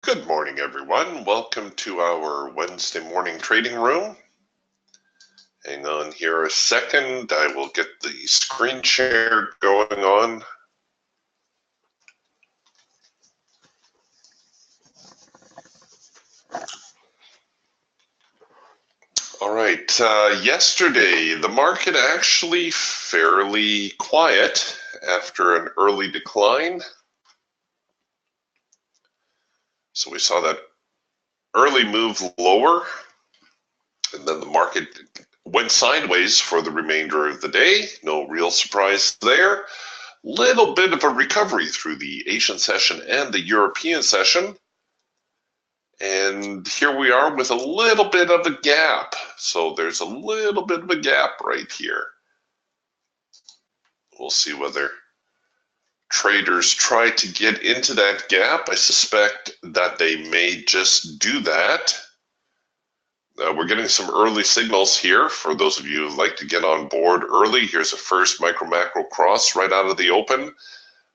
Good morning, everyone. Welcome to our Wednesday morning trading room. Hang on here a second. I will get the screen share going on. All right. Yesterday, the market actually fairly quiet after an early decline. So we saw that early move lower, and then the market went sideways for the remainder of the day. No real surprise there. Little bit of a recovery through the Asian session and the European session. And here we are with a little bit of a gap. So there's a little bit of a gap right here. We'll see whether traders try to get into that gap. I suspect that they may just do that. We're getting some early signals here. For those of you who like to get on board early, here's a first micro-macro cross right out of the open.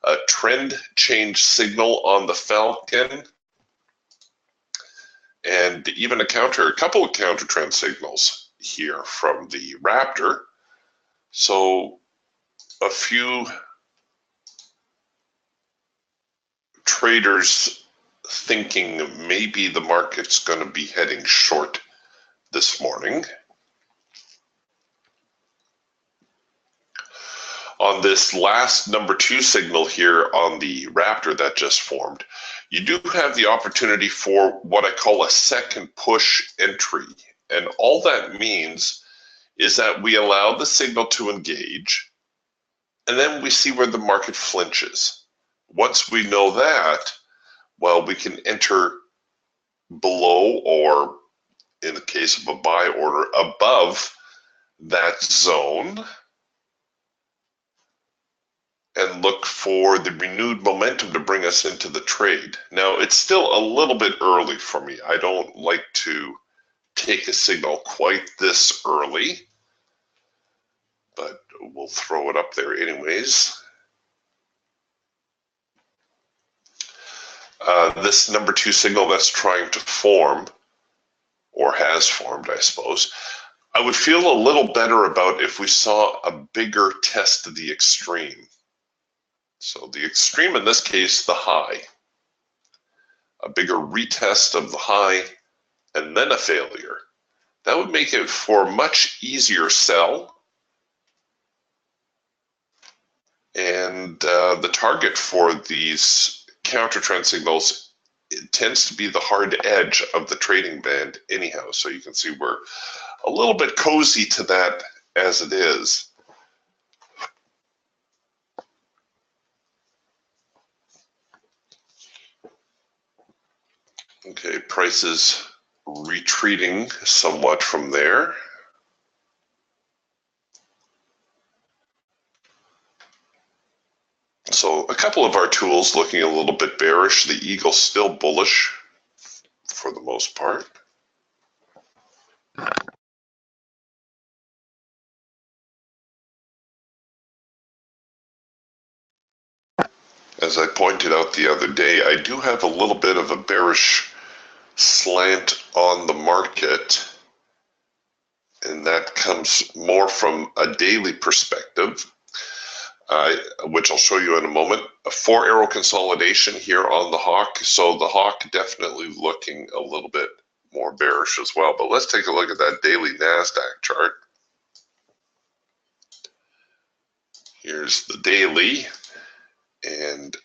A trend change signal on the Falcon. And even a couple of counter trend signals here from the Raptor. So a few traders thinking maybe the market's going to be heading short this morning. On this last number 2 signal here on the Raptor that just formed, you do have the opportunity for what I call a second push entry. And all that means is that we allow the signal to engage, and then we see where the market flinches. Once we know that, well, we can enter below, or in the case of a buy order, above that zone, and look for the renewed momentum to bring us into the trade. Now, it's still a little bit early for me. I don't like to take a signal quite this early, but we'll throw it up there anyways. This number 2 signal that's trying to form, or has formed, I suppose, I would feel a little better about if we saw a bigger test of the extreme. So the extreme in this case, the high. A bigger retest of the high and then a failure. That would make it for a much easier sell. And the target for these counter trend signals, it tends to be the hard edge of the trading band anyhow. So you can see we're a little bit cozy to that as it is. Okay, prices retreating somewhat from there. So a couple of our tools looking a little bit bearish. The Eagle still bullish for the most part. As I pointed out the other day, I do have a little bit of a bearish slant on the market, and that comes more from a daily perspective, which I'll show you in a moment. A 4-arrow consolidation here on the Hawk, so the Hawk definitely looking a little bit more bearish as well. But let's take a look at that daily NASDAQ chart. Here's the daily, and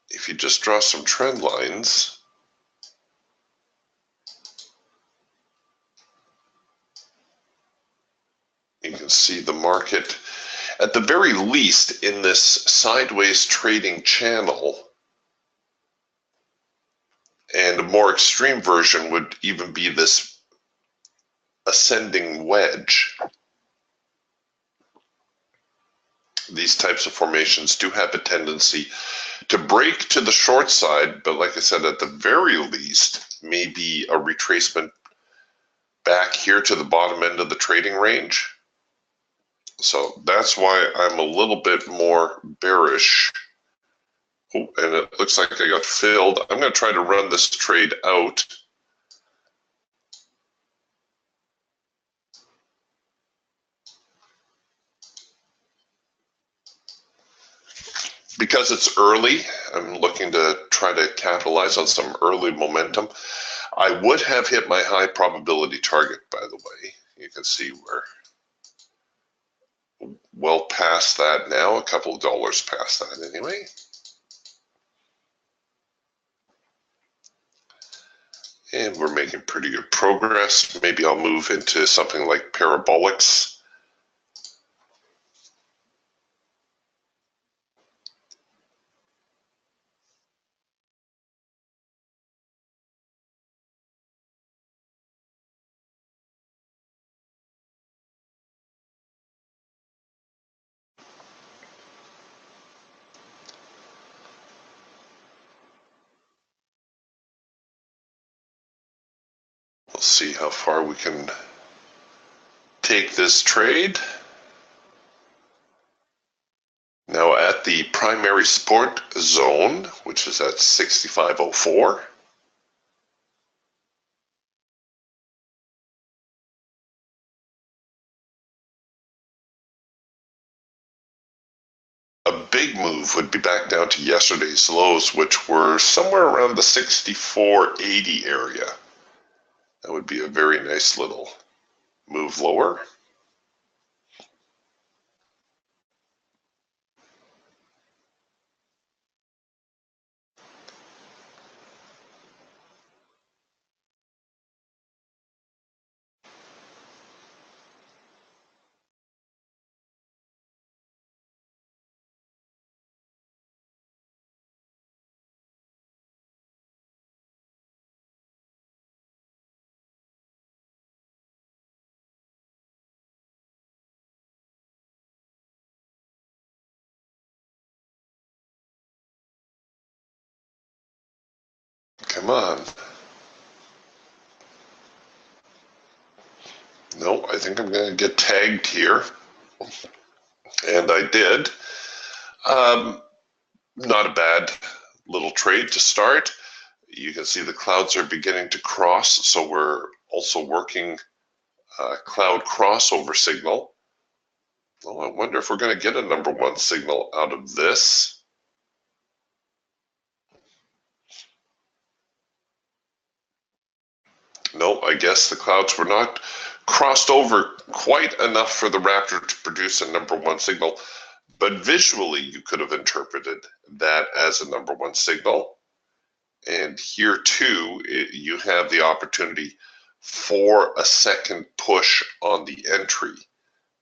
if you just draw some trend lines, you can see the market, at the very least, in this sideways trading channel, and a more extreme version would even be this ascending wedge. These types of formations do have a tendency to break to the short side, but like I said, at the very least, maybe a retracement back here to the bottom end of the trading range. So that's why I'm a little bit more bearish. Oh, and it looks like I got filled. I'm going to try to run this trade out. Because it's early, I'm looking to try to capitalize on some early momentum. I would have hit my high probability target, by the way. You can see we're well past that now, a couple of dollars past that anyway. And we're making pretty good progress. Maybe I'll move into something like parabolics. We'll see how far we can take this trade. Now at the primary support zone, which is at 65.04. A big move would be back down to yesterday's lows, which were somewhere around the 64.80 area. That would be a very nice little move lower. Come on. No, I think I'm going to get tagged here. And I did. Not a bad little trade to start. You can see the clouds are beginning to cross, so we're also working cloud crossover signal. Well, I wonder if we're going to get a number one signal out of this. No, I guess the clouds were not crossed over quite enough for the Raptor to produce a number one signal, but visually you could have interpreted that as a number one signal. And here too, you have the opportunity for a second push on the entry.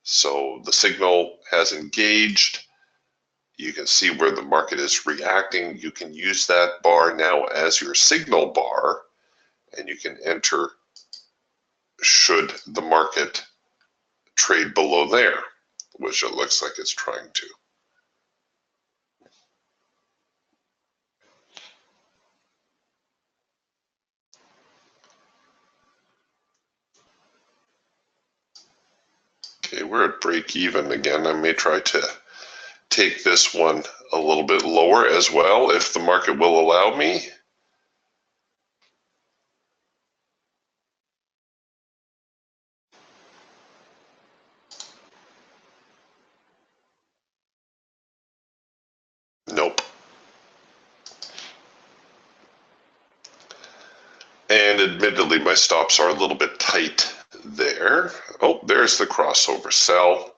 So the signal has engaged. You can see where the market is reacting. You can use that bar now as your signal bar, and you can enter should the market trade below there, which it looks like it's trying to. Okay, we're at break even again. I may try to take this one a little bit lower as well if the market will allow me. Nope. And admittedly, my stops are a little bit tight there. Oh, there's the crossover sell.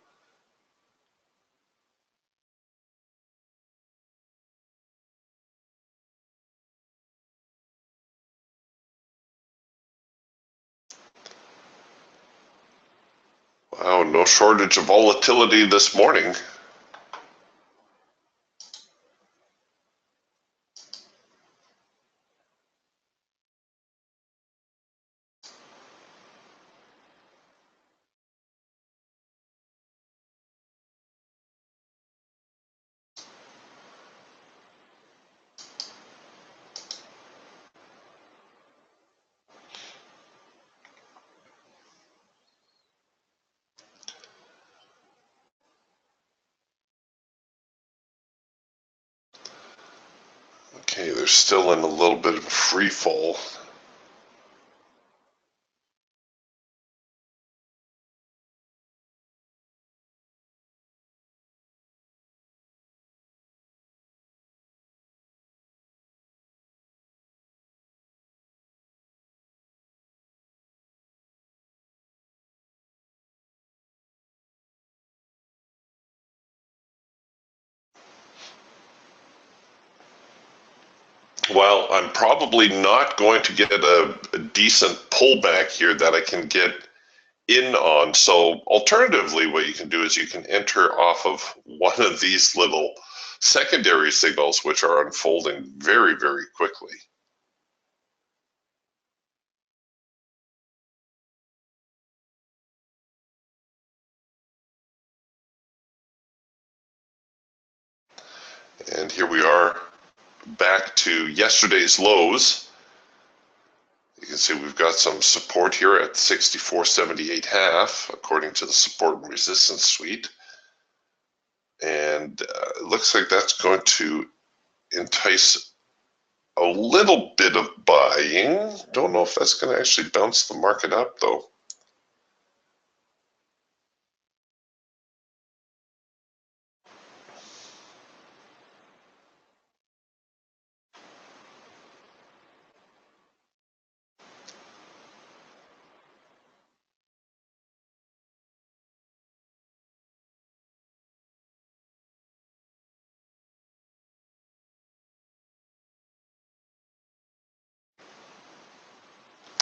Wow, no shortage of volatility this morning. Okay, they're still in a little bit of a free fall. Well, I'm probably not going to get a decent pullback here that I can get in on. So alternatively, what you can do is you can enter off of one of these little secondary signals, which are unfolding very, very quickly. And here we are back to yesterday's lows. You can see we've got some support here at 64.78.5, according to the support and resistance suite. And it looks like that's going to entice a little bit of buying. Don't know if that's going to actually bounce the market up, though.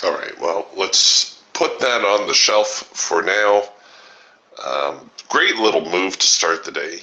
All right, well, let's put that on the shelf for now. Great little move to start the day.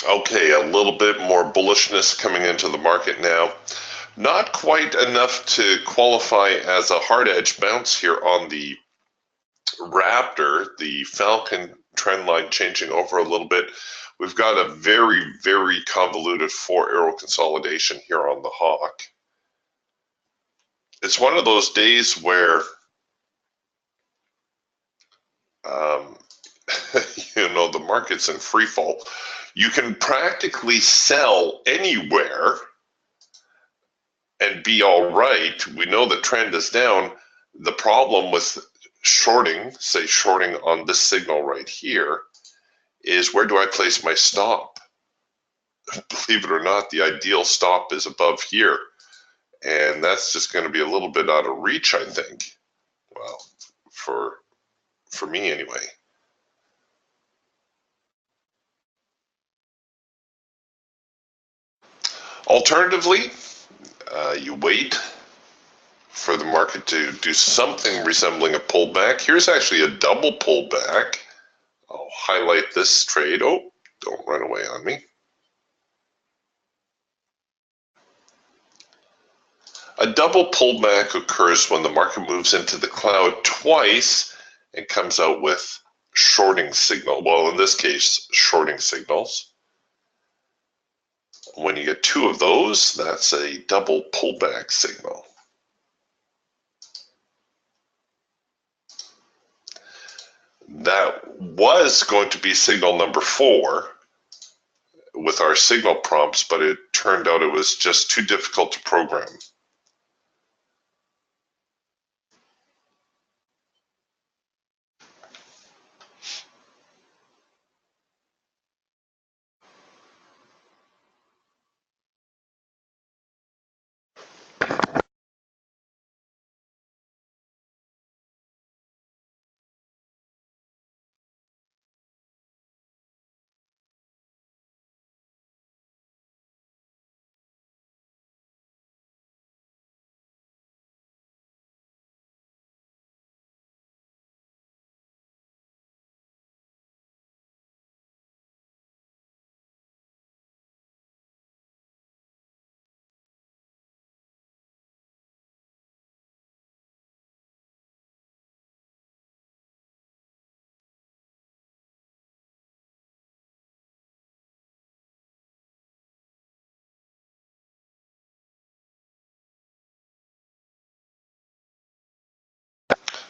Okay, a little bit more bullishness coming into the market now. Not quite enough to qualify as a hard edge bounce here on the Raptor, the Falcon trend line changing over a little bit. We've got a very, very convoluted 4-arrow consolidation here on the Hawk. It's one of those days where the market's in free fall. You can practically sell anywhere and be all right. We know the trend is down. The problem with shorting, say shorting on this signal right here, is where do I place my stop? Believe it or not, the ideal stop is above here. And that's just going to be a little bit out of reach, I think. Well, for me anyway. Alternatively, you wait for the market to do something resembling a pullback. Here's actually a double pullback. I'll highlight this trade. Oh, don't run away on me. A double pullback occurs when the market moves into the cloud twice and comes out with shorting signal. Well, in this case, shorting signals. When you get two of those, that's a double pullback signal. That was going to be signal number 4, with our signal prompts, but it turned out it was just too difficult to program.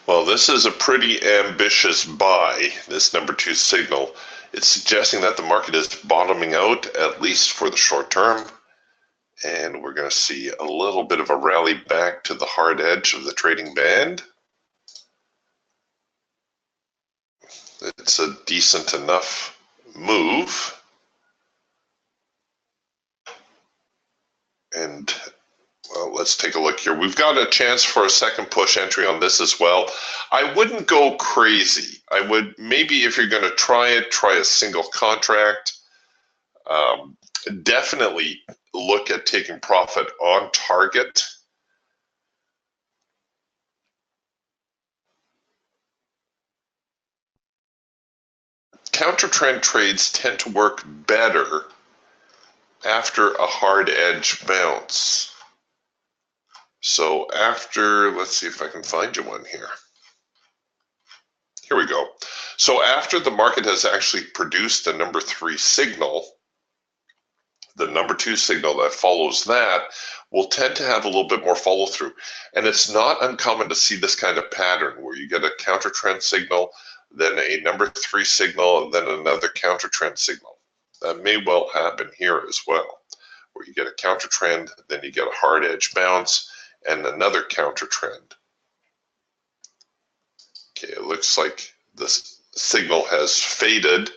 Well, this is a pretty ambitious buy, this number 2 signal. It's suggesting that the market is bottoming out, at least for the short term. And we're going to see a little bit of a rally back to the hard edge of the trading band. It's a decent enough move. And well, let's take a look here. We've got a chance for a second push entry on this as well. I wouldn't go crazy. I would maybe, if you're going to try it, try a single contract. Definitely look at taking profit on target. Counter trend trades tend to work better after a hard edge bounce. So after, let's see if I can find you one here. Here we go. So after the market has actually produced the number 3 signal, the number 2 signal that follows that will tend to have a little bit more follow through. And it's not uncommon to see this kind of pattern where you get a counter trend signal, then a number 3 signal, and then another counter trend signal. That may well happen here as well, where you get a counter trend, then you get a hard edge bounce, and another counter trend. Okay, it looks like this signal has faded,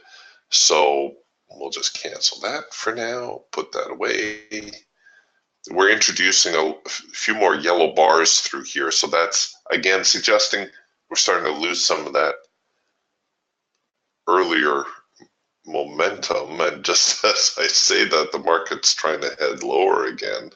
so we'll just cancel that for now, put that away. We're introducing a few more yellow bars through here, so that's, again, suggesting we're starting to lose some of that earlier momentum. And just as I say that, the market's trying to head lower again.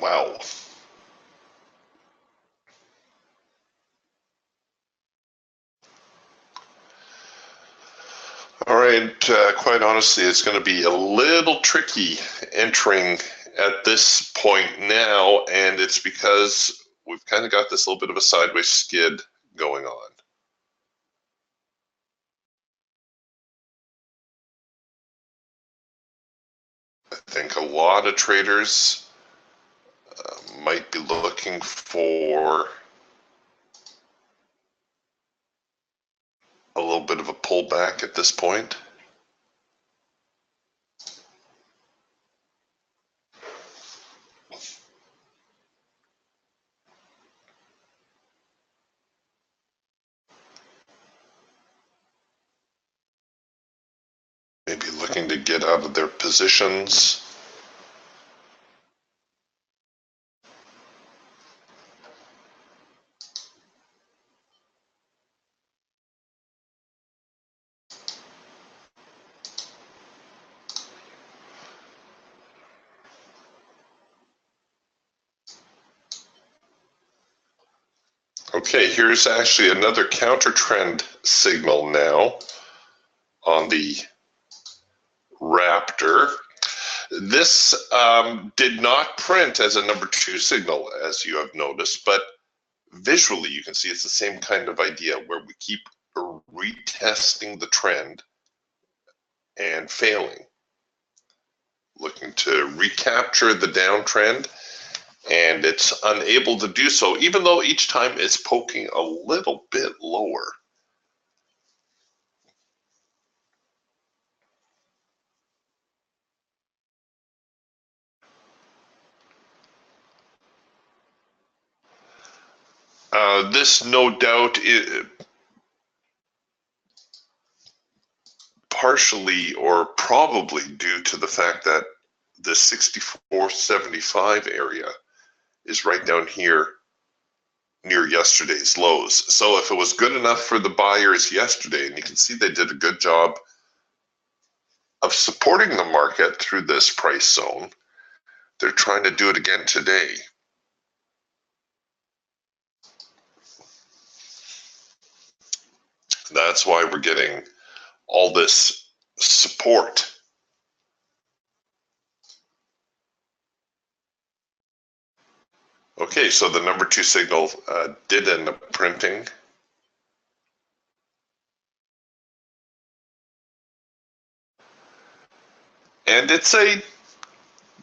Wow. All right, quite honestly, it's going to be a little tricky entering at this point now, and it's because we've kind of got this little bit of a sideways skid going on. I think a lot of traders might be looking for a little bit of a pullback at this point. maybe looking to get out of their positions. Okay, here's actually another counter trend signal now on the Raptor. This did not print as a number 2 signal, as you have noticed, but visually you can see it's the same kind of idea where we keep retesting the trend and failing, looking to recapture the downtrend, and it's unable to do so, even though each time it's poking a little bit lower. This no doubt is partially or probably due to the fact that the 64.75 area is right down here near yesterday's lows. So if it was good enough for the buyers yesterday, and you can see they did a good job of supporting the market through this price zone, they're trying to do it again today. That's why we're getting all this support. Okay, so the number 2 signal did end up printing. And it's a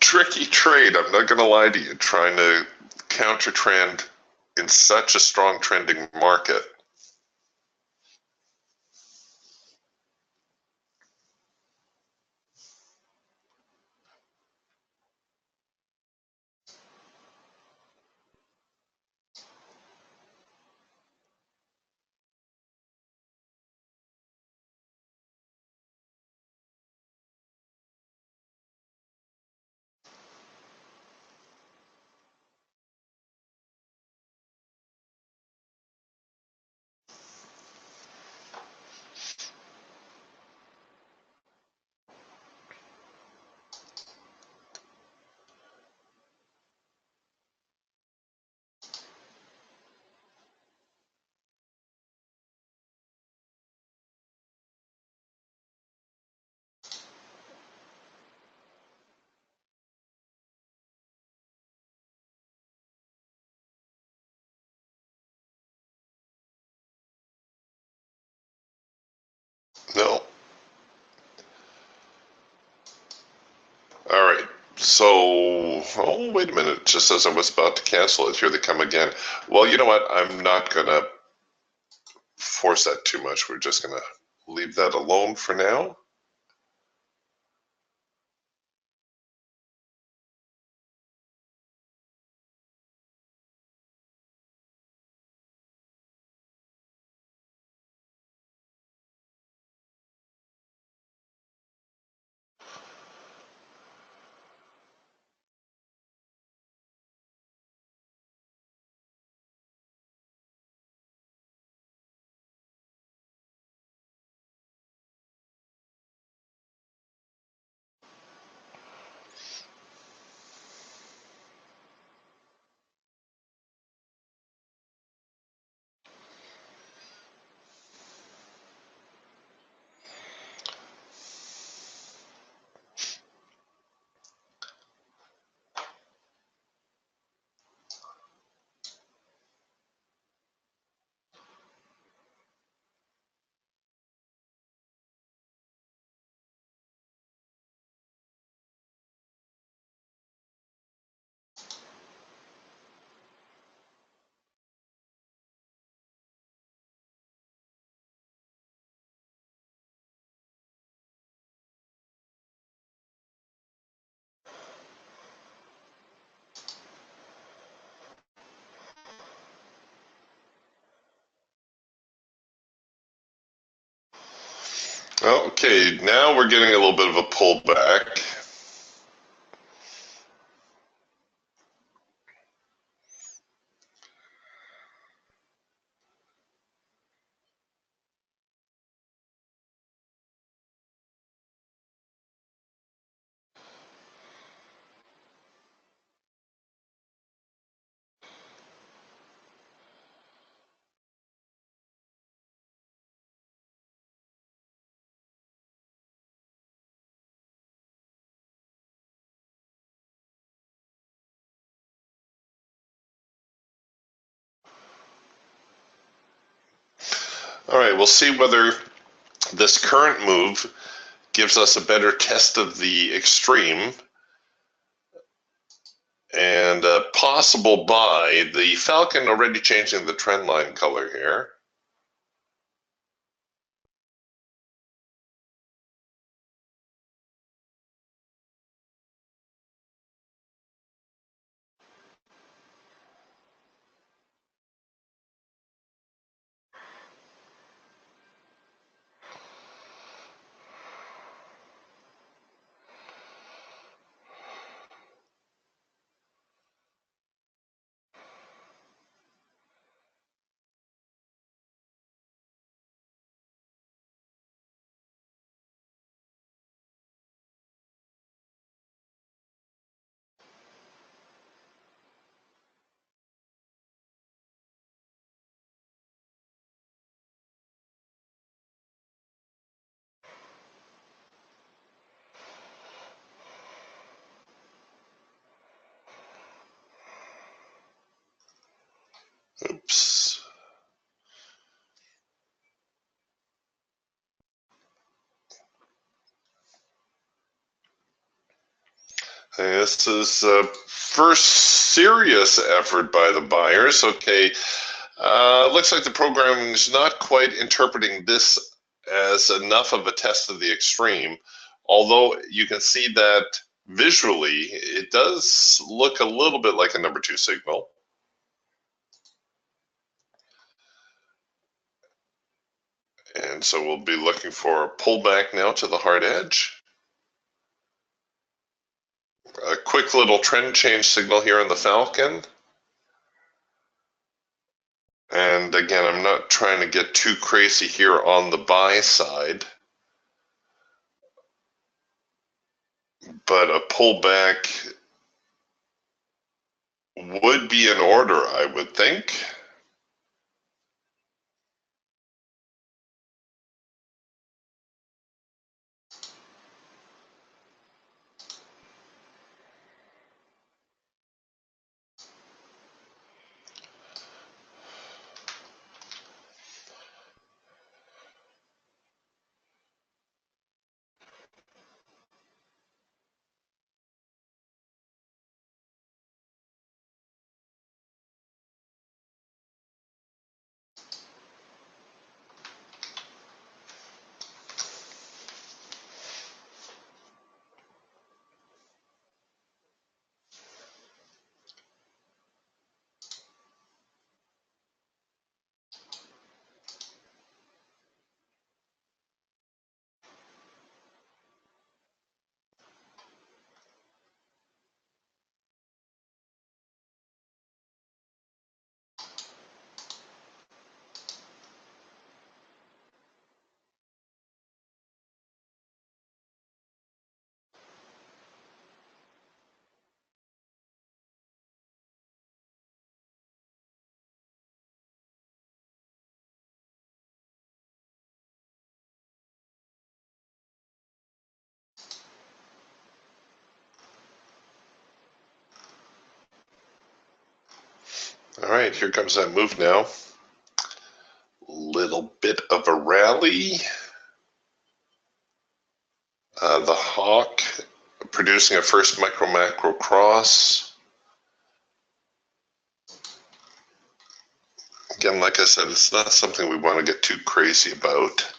tricky trade, I'm not going to lie to you, trying to counter trend in such a strong trending market. No. All right. So, oh, wait a minute. Just as I was about to cancel it, here they come again. Well, you know what? I'm not going to force that too much. We're just going to leave that alone for now. Okay, now we're getting a little bit of a pullback. All right, we'll see whether this current move gives us a better test of the extreme and a possible buy. The Falcon already changing the trend line color here. Oops. This is first serious effort by the buyers. Okay, looks like the programming is not quite interpreting this as enough of a test of the extreme, although you can see that visually it does look a little bit like a number 2 signal. And so we'll be looking for a pullback now to the hard edge. A quick little trend change signal here on the Falcon. And again, I'm not trying to get too crazy here on the buy side, but a pullback would be in order, I would think. All right, here comes that move now. Little bit of a rally. The hawk producing a first micro macro cross. Again, like I said, it's not something we want to get too crazy about.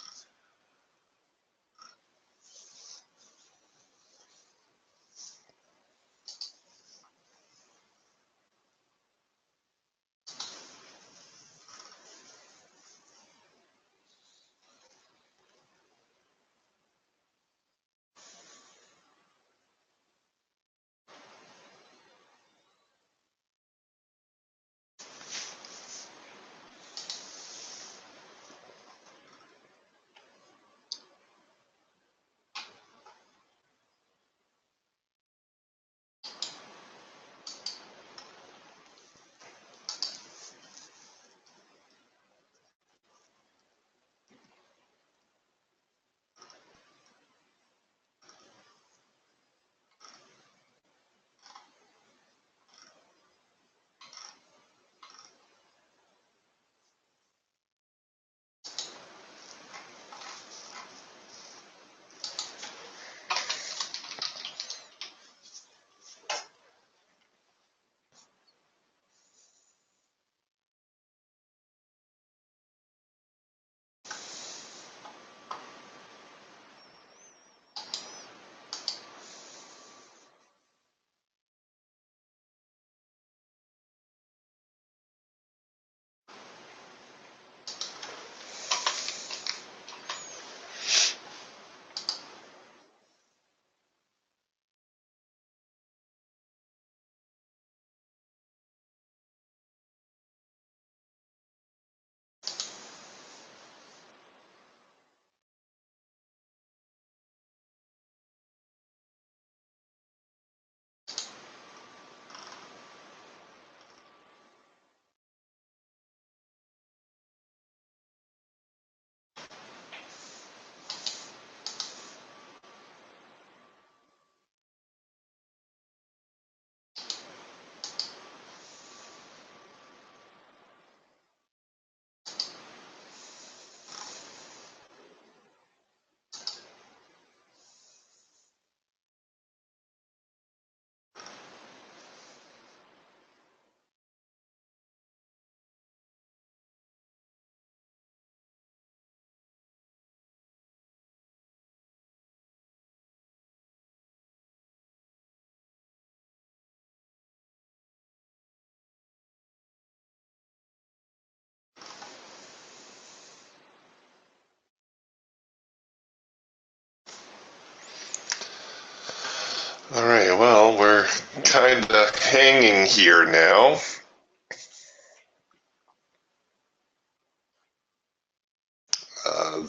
Okay, well, we're kind of hanging here now.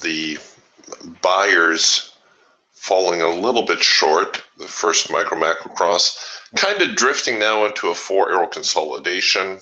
The buyers falling a little bit short, the first micro macro cross, kind of drifting now into a 4-arrow consolidation.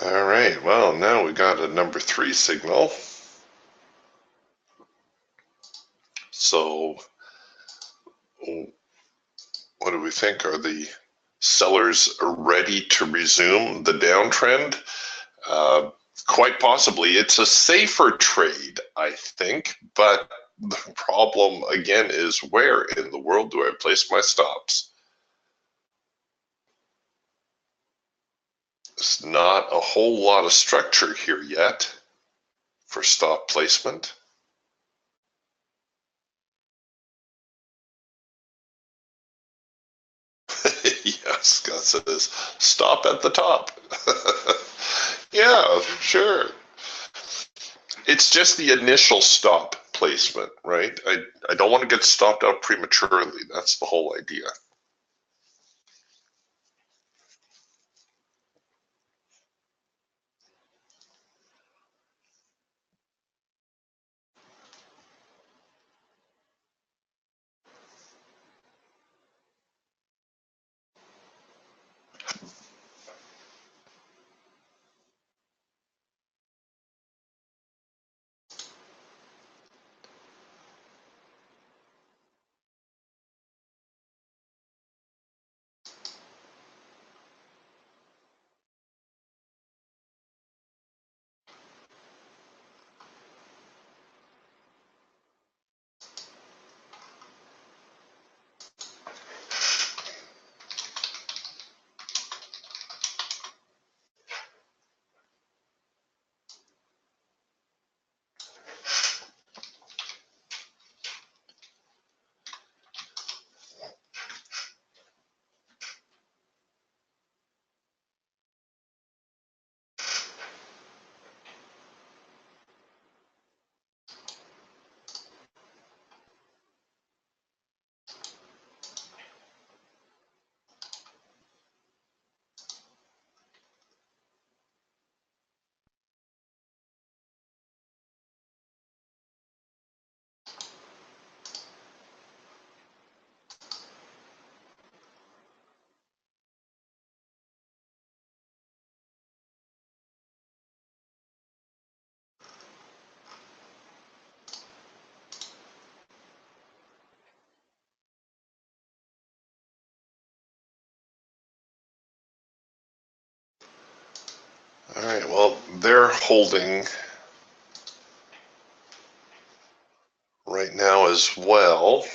All right, well, now we got a number 3 signal. So what do we think? Are the sellers ready to resume the downtrend? Uh, Quite possibly. It's a safer trade, I think, but the problem again is, where in the world do I place my stops? There's not a whole lot of structure here yet for stop placement. Yes, Scott says, stop at the top. Yeah, sure. It's just the initial stop placement, right? I don't want to get stopped out prematurely. That's the whole idea. All right, well, they're holding right now as well.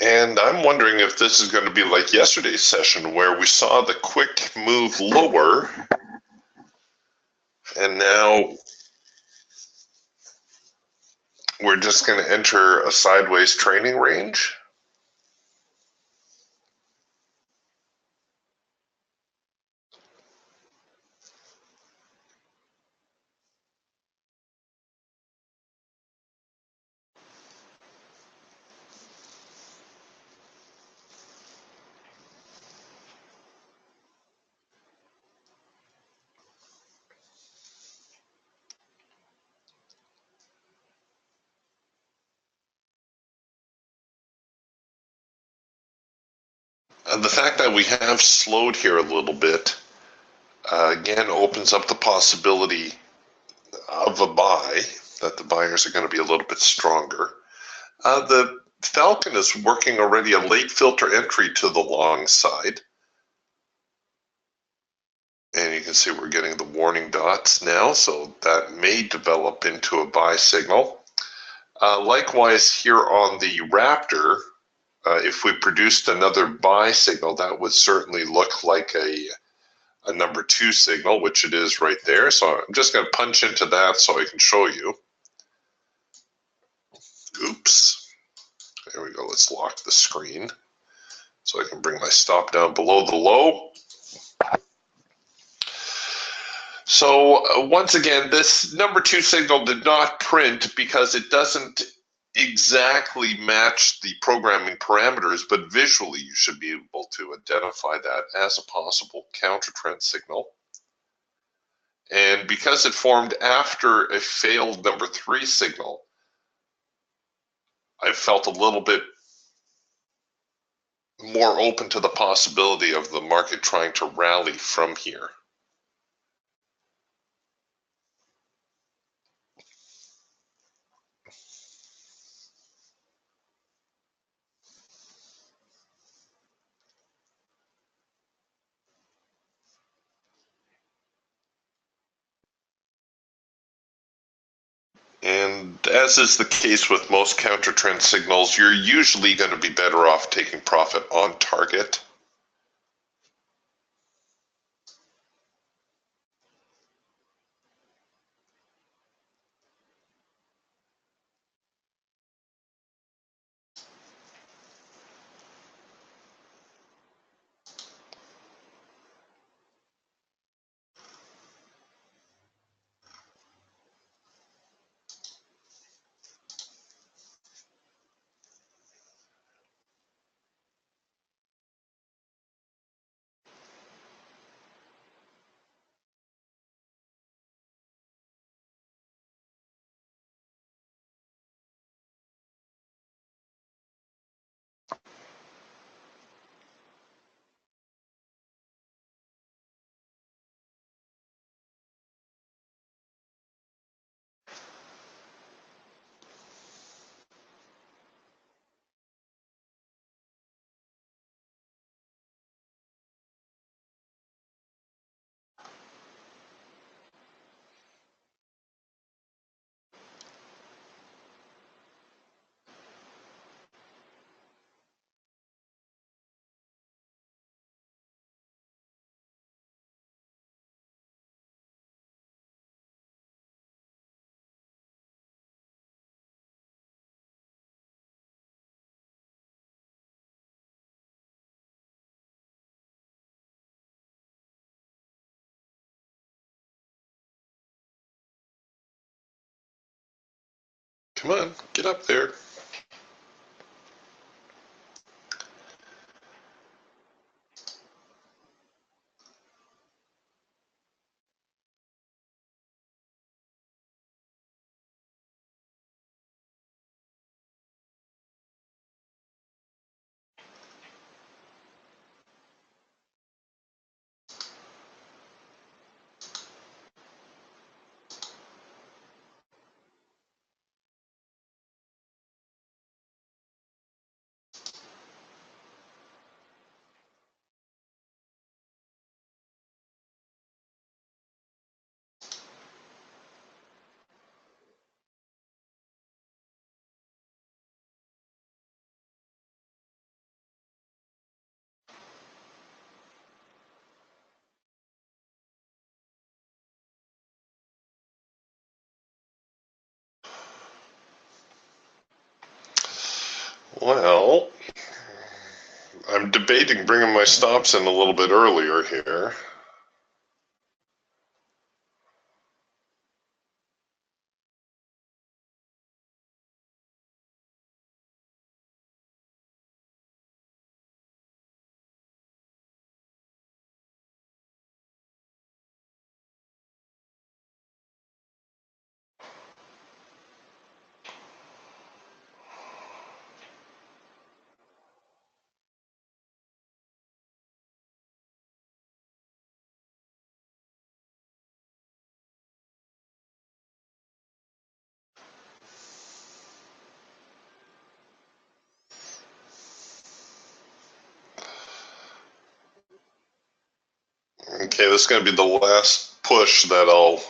And I'm wondering if this is going to be like yesterday's session where we saw the quick move lower and now we're just going to enter a sideways trailing range. The fact that we have slowed here a little bit, again, opens up the possibility of a buy, that the buyers are going to be a little bit stronger. The Falcon is working already a late filter entry to the long side. And you can see we're getting the warning dots now, so that may develop into a buy signal. Likewise, here on the Raptor, if we produced another buy signal, that would certainly look like a number 2 signal, which it is right there. So I'm just going to punch into that so I can show you. Oops. There we go. Let's lock the screen so I can bring my stop down below the low. So once again, this number 2 signal did not print because it doesn't exactly match the programming parameters, but visually you should be able to identify that as a possible counter trend signal. And because it formed after a failed number 3 signal, I felt a little bit more open to the possibility of the market trying to rally from here. And as is the case with most counter trend signals, you're usually going to be better off taking profit on target. Come on, get up there. Well, I'm debating bringing my stops in a little bit earlier here. Okay, this is going to be the last push that I'll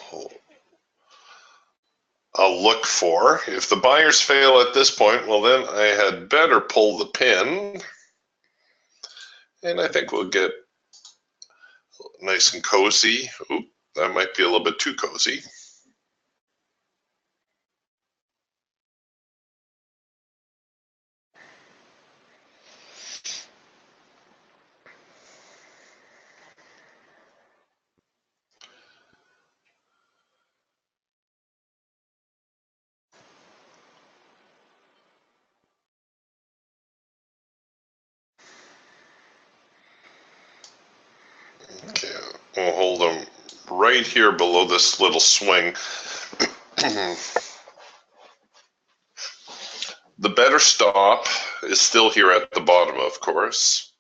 look for. If the buyers fail at this point, well then I had better pull the pin. And I think we'll get nice and cozy. Oop, that might be a little bit too cozy. Okay, we'll hold them right here below this little swing. The better stop is still here at the bottom, of course.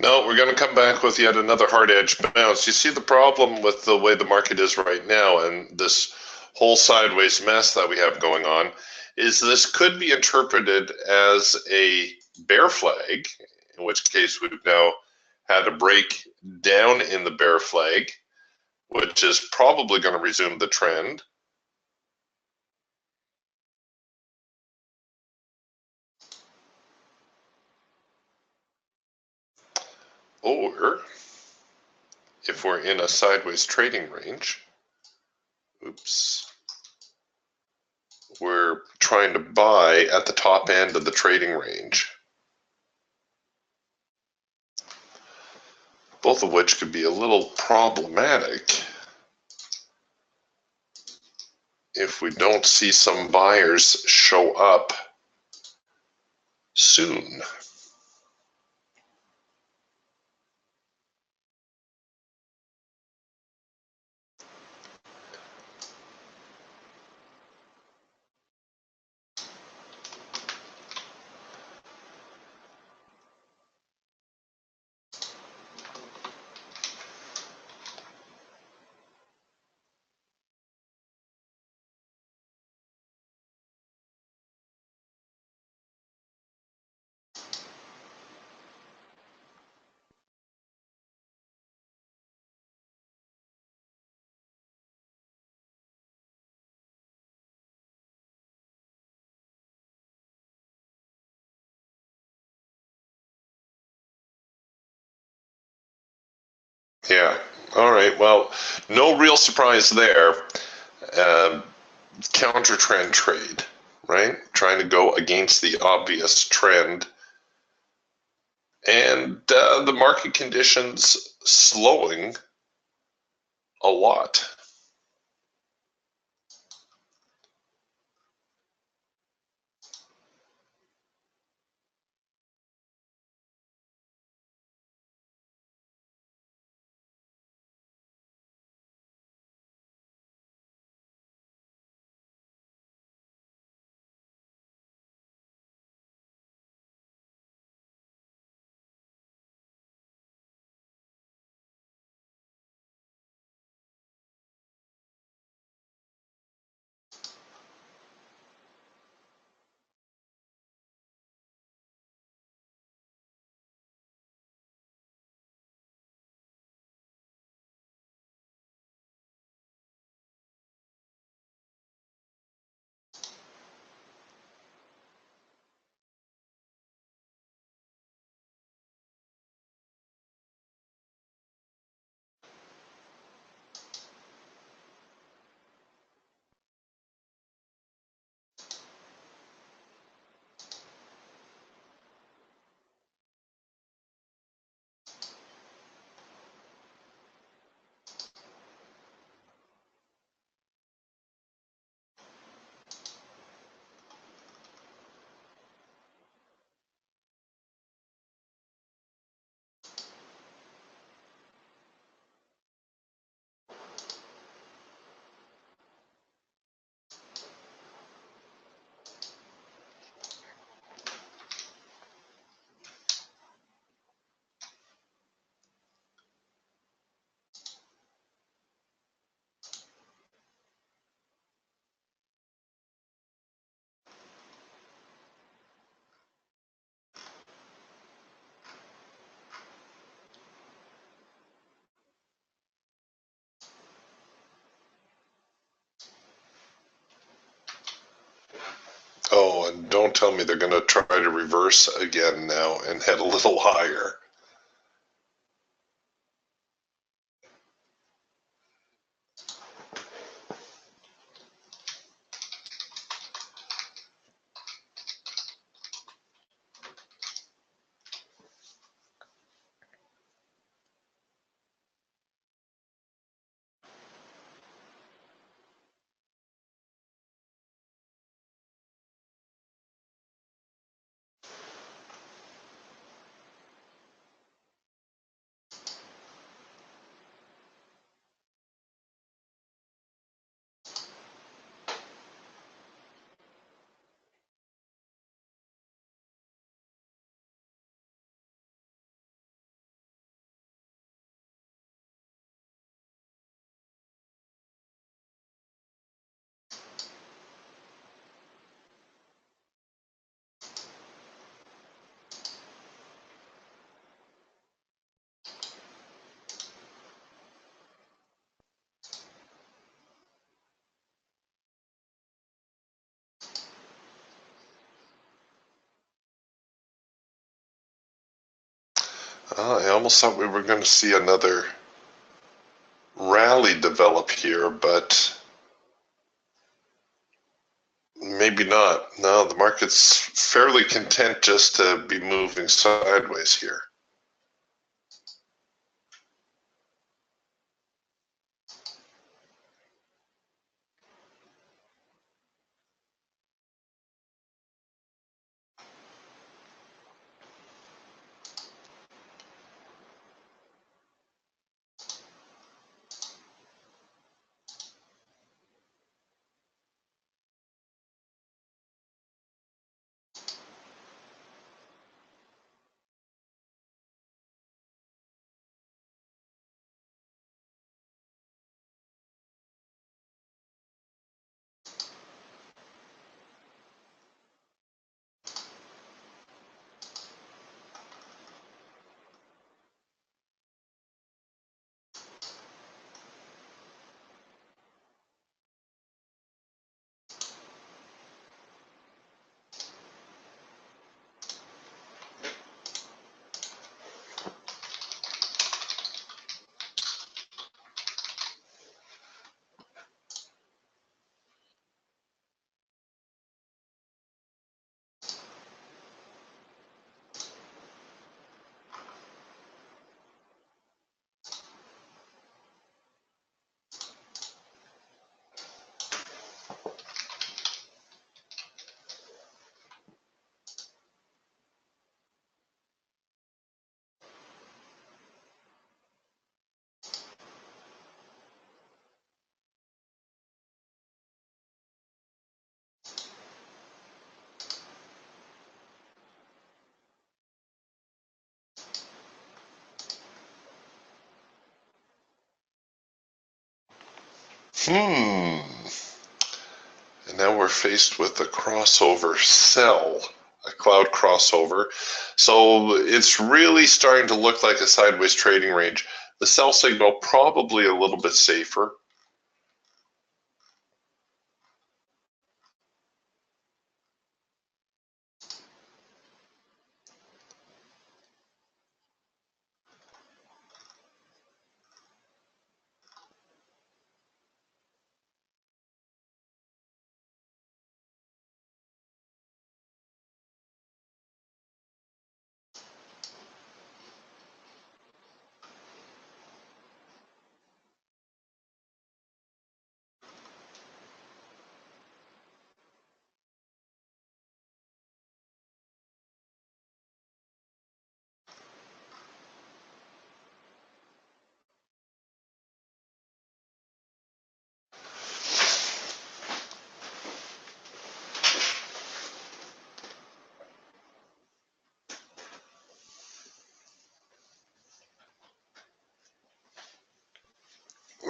No, we're going to come back with yet another hard edge bounce. You see the problem with the way the market is right now and this whole sideways mess that we have going on is this could be interpreted as a bear flag, in which case we've now had a break down in the bear flag, which is probably going to resume the trend. Or if we're in a sideways trading range, oops, we're trying to buy at the top end of the trading range. Both of which could be a little problematic if we don't see some buyers show up soon. Yeah, all right, well, no real surprise there. Counter trend trade, right? Trying to go against the obvious trend and the market conditions slowing a lot. Oh, and don't tell me they're going to try to reverse again now and head a little higher. I almost thought we were going to see another rally develop here, but maybe not. No, the market's fairly content just to be moving sideways here. And now we're faced with a crossover sell, a cloud crossover. So it's really starting to look like a sideways trading range. The sell signal probably a little bit safer.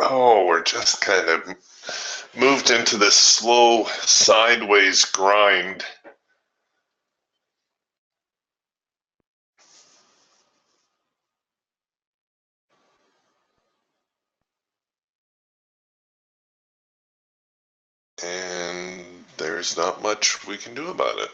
Oh, we're just kind of moved into this slow sideways grind. And there's not much we can do about it.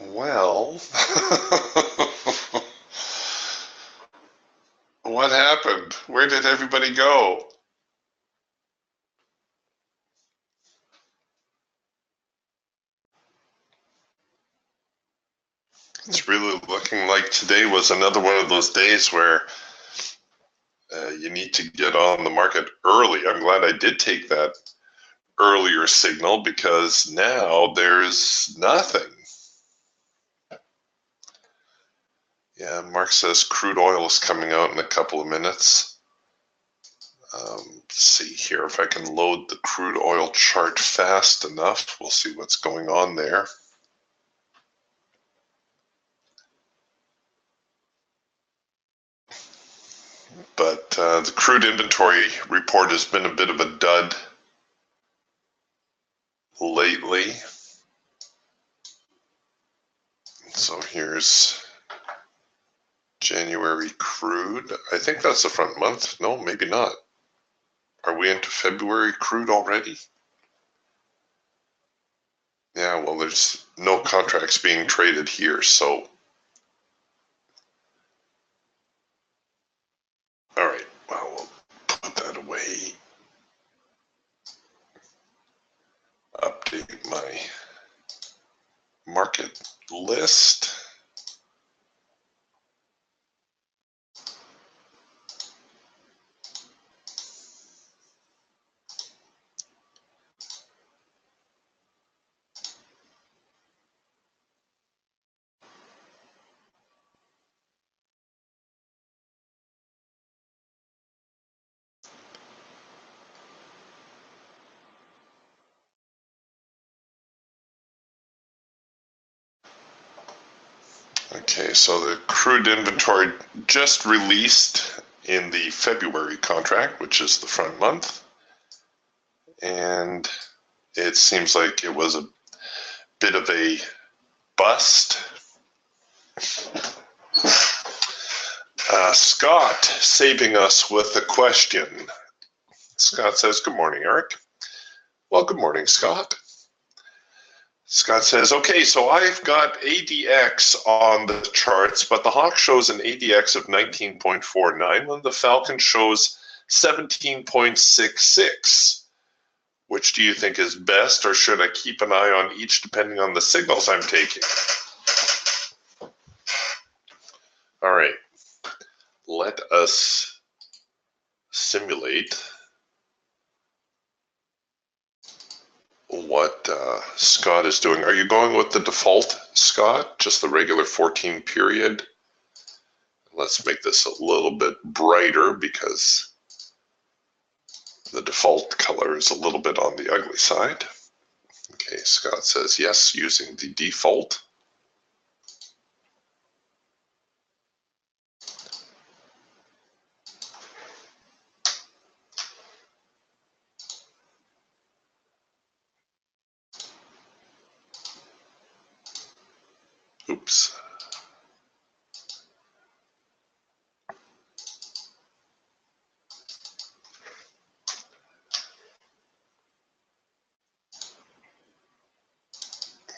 Well, what happened? Where did everybody go? It's really looking like today was another one of those days where you need to get on the market early. I'm glad I did take that earlier signal because now there's nothing. Yeah, Mark says crude oil is coming out in a couple of minutes. Let's see here if I can load the crude oil chart fast enough. We'll see what's going on there. crude inventory report has been a bit of a dud lately. So here's January crude. I think that's the front month. No, maybe not. Are we into February crude already? Yeah, well, there's no contracts being traded here, so. All right, well, we'll put that away. Update my market list. Okay, so the crude inventory just released in the February contract, which is the front month. And it seems like it was a bit of a bust. Scott saving us with a question. Scott says, good morning, Eric. Well, good morning, Scott. Scott says, okay, so I've got ADX on the charts, but the Hawk shows an ADX of 19.49 when the Falcon shows 17.66. Which do you think is best, or should I keep an eye on each depending on the signals I'm taking? All right, let us simulate what Scott is doing. Are you going with the default, Scott? Just the regular 14 period? Let's make this a little bit brighter because the default color is a little bit on the ugly side. Okay, Scott says yes, using the default. Oops.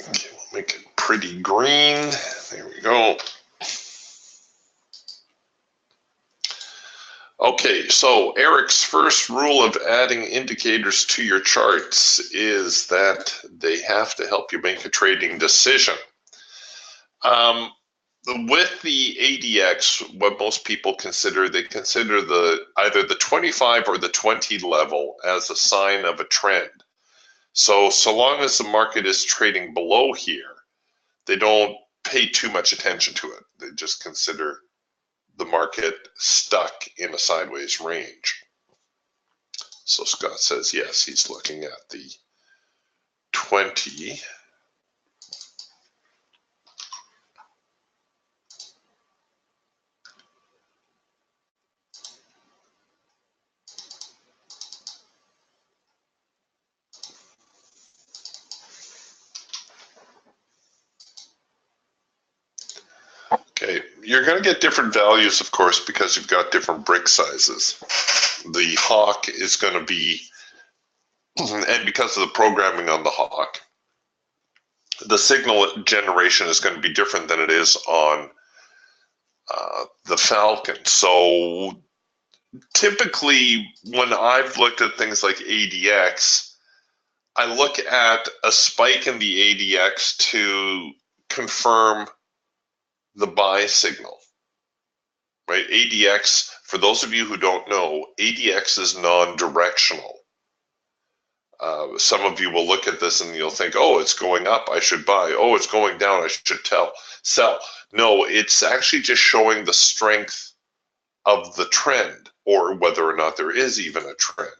Okay, we'll make it pretty green. There we go. Okay, so Eric's first rule of adding indicators to your charts is that they have to help you make a trading decision. With the ADX, what most people consider, they consider either the 25 or the 20 level as a sign of a trend. So long as the market is trading below here, they don't pay too much attention to it. They just consider the market stuck in a sideways range. So Scott says yes, he's looking at the 20. Okay, you're going to get different values, of course, because you've got different brick sizes. The Hawk is going to be, and because of the programming on the Hawk, the signal generation is going to be different than it is on the Falcon. So typically, when I've looked at things like ADX, I look at a spike in the ADX to confirm the buy signal, right? ADX, for those of you who don't know, ADX is non-directional. Some of you will look at this and you'll think, oh, it's going up, I should buy. Oh, it's going down, I should sell. No, it's actually just showing the strength of the trend, or whether or not there is even a trend.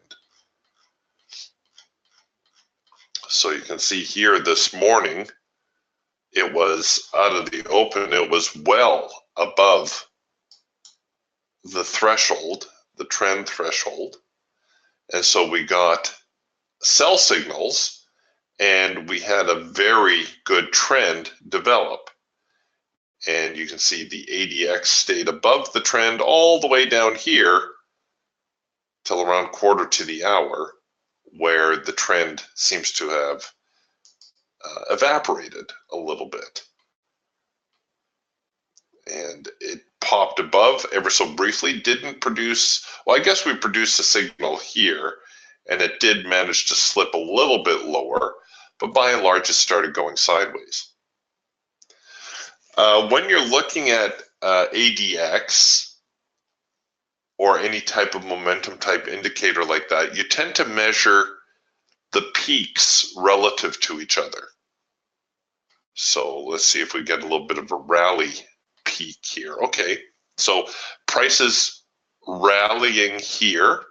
So you can see here this morning, it was out of the open, it was well above the threshold the trend threshold. And so we got sell signals, and we had a very good trend develop. And you can see the ADX stayed above the trend all the way down here till around quarter to the hour, where the trend seems to have evaporated a little bit. And it popped above ever so briefly, didn't produce, well, I guess we produced a signal here, and it did manage to slip a little bit lower, but by and large it started going sideways. When you're looking at ADX or any type of momentum type indicator like that, you tend to measure the peaks relative to each other. So let's see if we get a little bit of a rally peak here. Okay, so prices rallying here,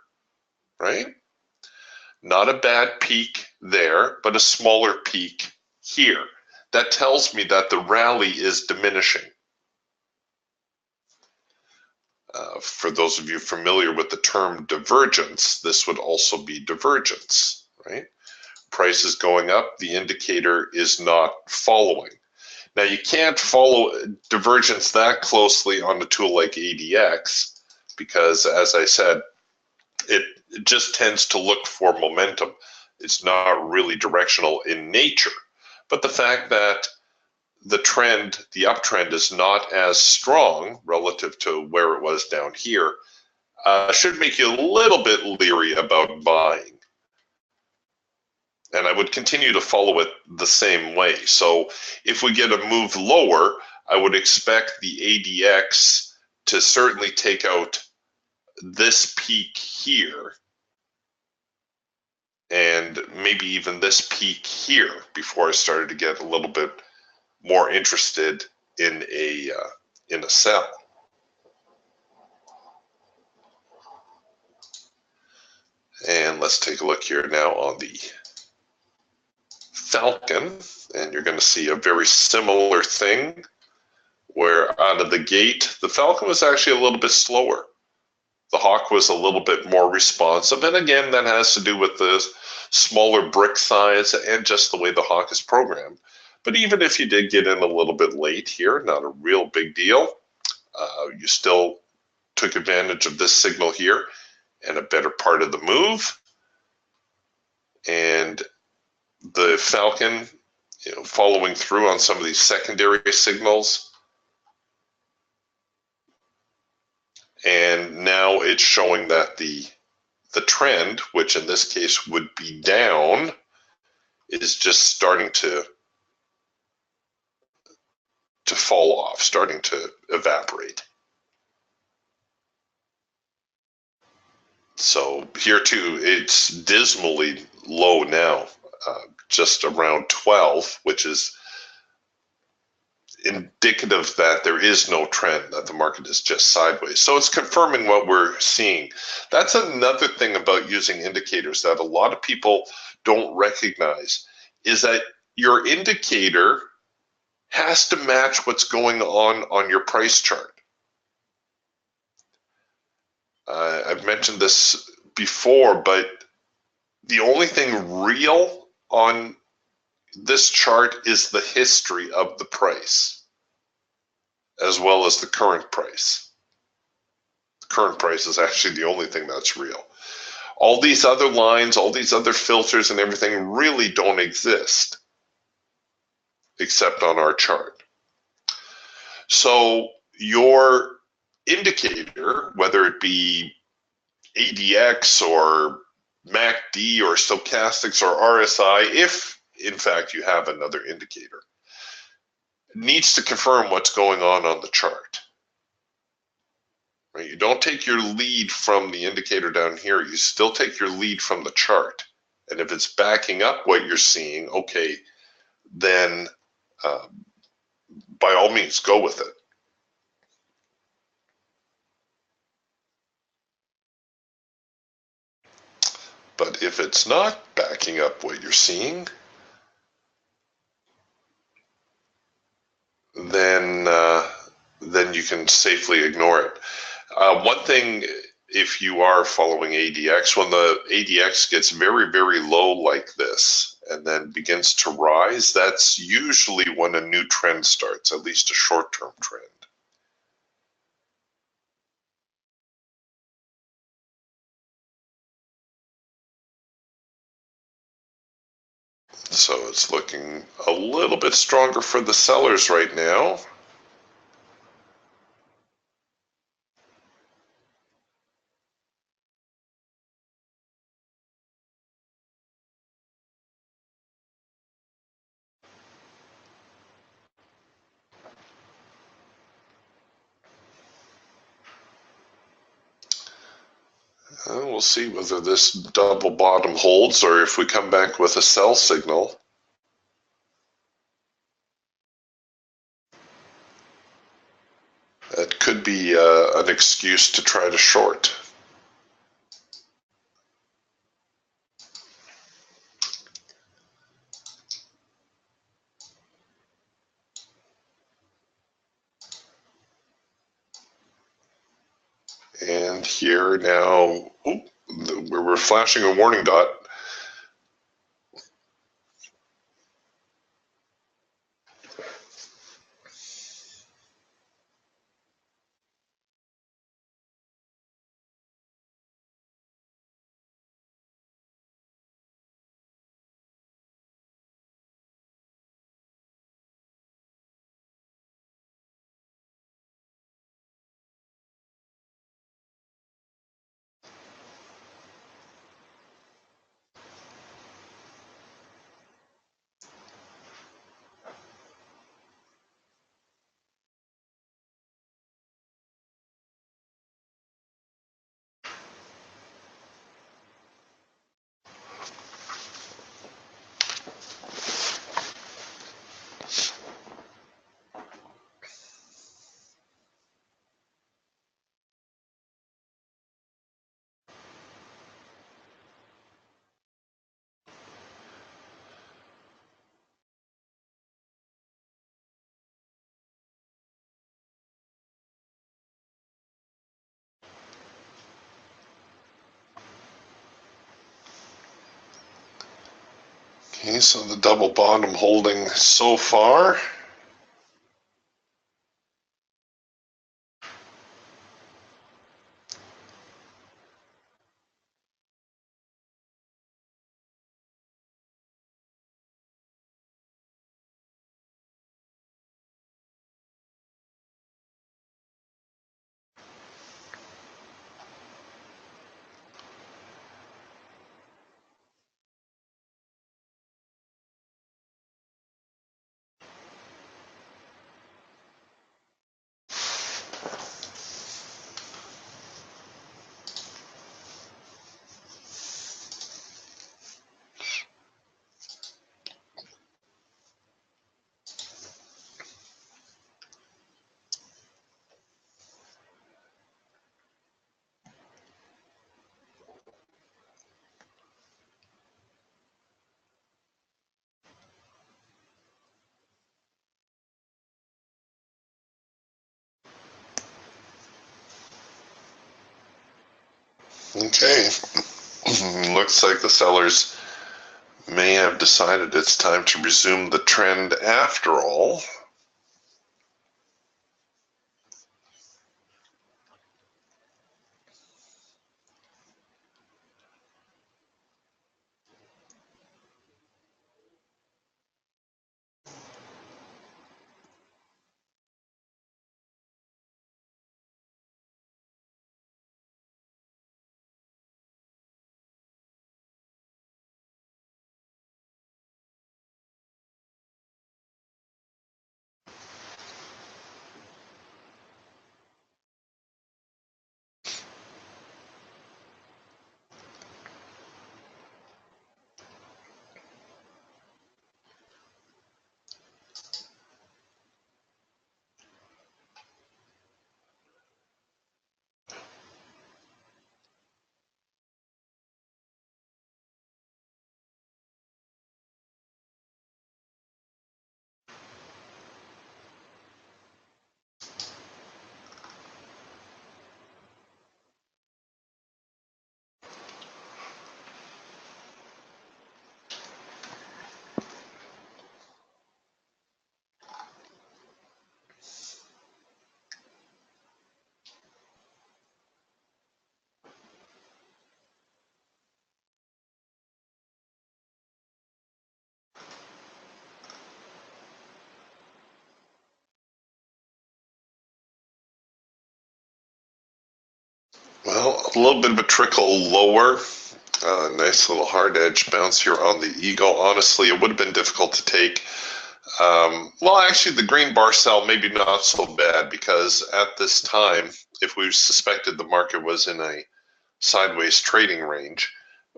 right? Not a bad peak there, but a smaller peak here. That tells me that the rally is diminishing. For those of you familiar with the term divergence, this would also be divergence, right? Price is going up, the indicator is not following. Now, you can't follow divergence that closely on a tool like ADX because, as I said, it just tends to look for momentum. It's not really directional in nature. But the fact that the trend, the uptrend, is not as strong relative to where it was down here should make you a little bit leery about buying. And I would continue to follow it the same way. So if we get a move lower, I would expect the ADX to certainly take out this peak here and maybe even this peak here before I started to get a little bit more interested in a sell. And let's take a look here now on the Falcon, and you're going to see a very similar thing where out of the gate, the Falcon was actually a little bit slower. The Hawk was a little bit more responsive, and again, that has to do with the smaller brick size and just the way the Hawk is programmed. But even if you did get in a little bit late here, not a real big deal. You still took advantage of this signal here and a better part of the move. And the Falcon, following through on some of these secondary signals. And now it's showing that the trend, which in this case would be down, is just starting to fall off, starting to evaporate. So here too, it's dismally low now, just around 12, which is indicative that there is no trend, that the market is just sideways. So it's confirming what we're seeing. That's another thing about using indicators that a lot of people don't recognize, is that your indicator has to match what's going on your price chart. I've mentioned this before, but the only thing real on this chart is the history of the price, as well as the current price. The current price is actually the only thing that's real. All these other lines, all these other filters and everything really don't exist, except on our chart. So your indicator, whether it be ADX or MACD or stochastics or RSI, if in fact you have another indicator, needs to confirm what's going on the chart. Right? You don't take your lead from the indicator down here, you still take your lead from the chart. And if it's backing up what you're seeing, okay, then by all means go with it. But if it's not backing up what you're seeing, then you can safely ignore it. One thing if you are following ADX. When the ADX gets very, very low like this and then begins to rise, that's usually when a new trend starts, at least a short-term trend. So it's looking a little bit stronger for the sellers right now. We'll see whether this double bottom holds or if we come back with a sell signal. That could be an excuse to try to short. And here now, we're flashing a warning dot. Okay, so the double bottom holding so far. Okay, looks like the sellers may have decided it's time to resume the trend after all. Well, a little bit of a trickle lower. Nice little hard edge bounce here on the eagle. Honestly, it would have been difficult to take. Well, actually, the green bar sell maybe not so bad, because at this time, if we suspected the market was in a sideways trading range,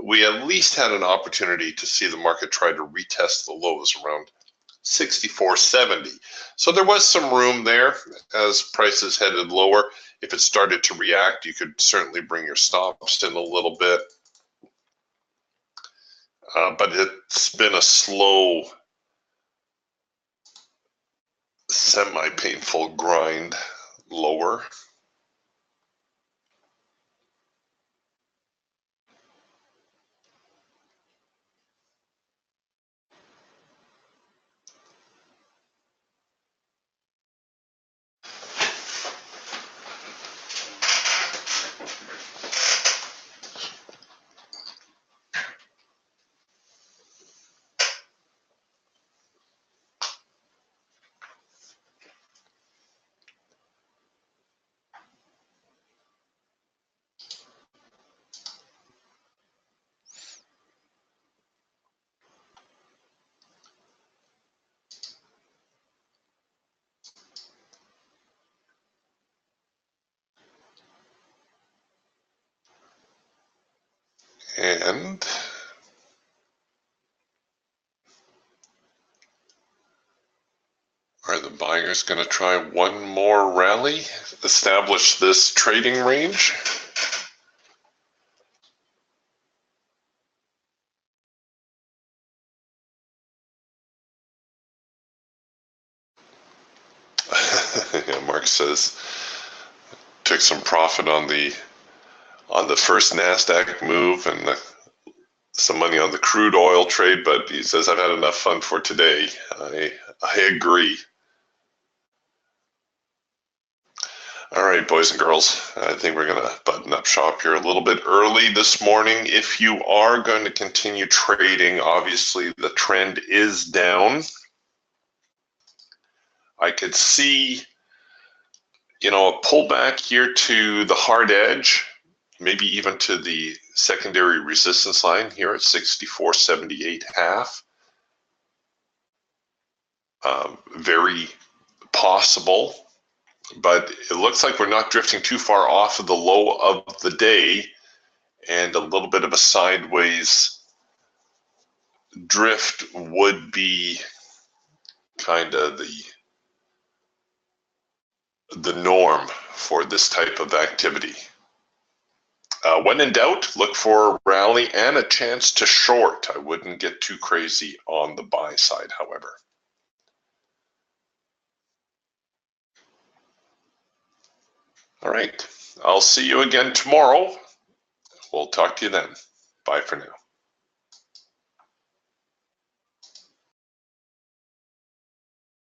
we at least had an opportunity to see the market try to retest the lows around 64.70. So there was some room there as prices headed lower. If it started to react, you could certainly bring your stops in a little bit. But it's been a slow, semi-painful grind lower. And are the buyers going to try one more rally, establish this trading range? Yeah, Mark says took some profit on the first NASDAQ move and some money on the crude oil trade, but he says I've had enough fun for today. I agree. All right, boys and girls, I think we're going to button up shop here a little bit early this morning. If you are going to continue trading, obviously the trend is down. I could see, a pullback here to the hard edge, maybe even to the secondary resistance line here at 64.78.5. Very possible, but it looks like we're not drifting too far off of the low of the day, and a little bit of a sideways drift would be kind of the norm for this type of activity. When in doubt, look for a rally and a chance to short. I wouldn't get too crazy on the buy side, however. All right, I'll see you again tomorrow. We'll talk to you then. Bye for now.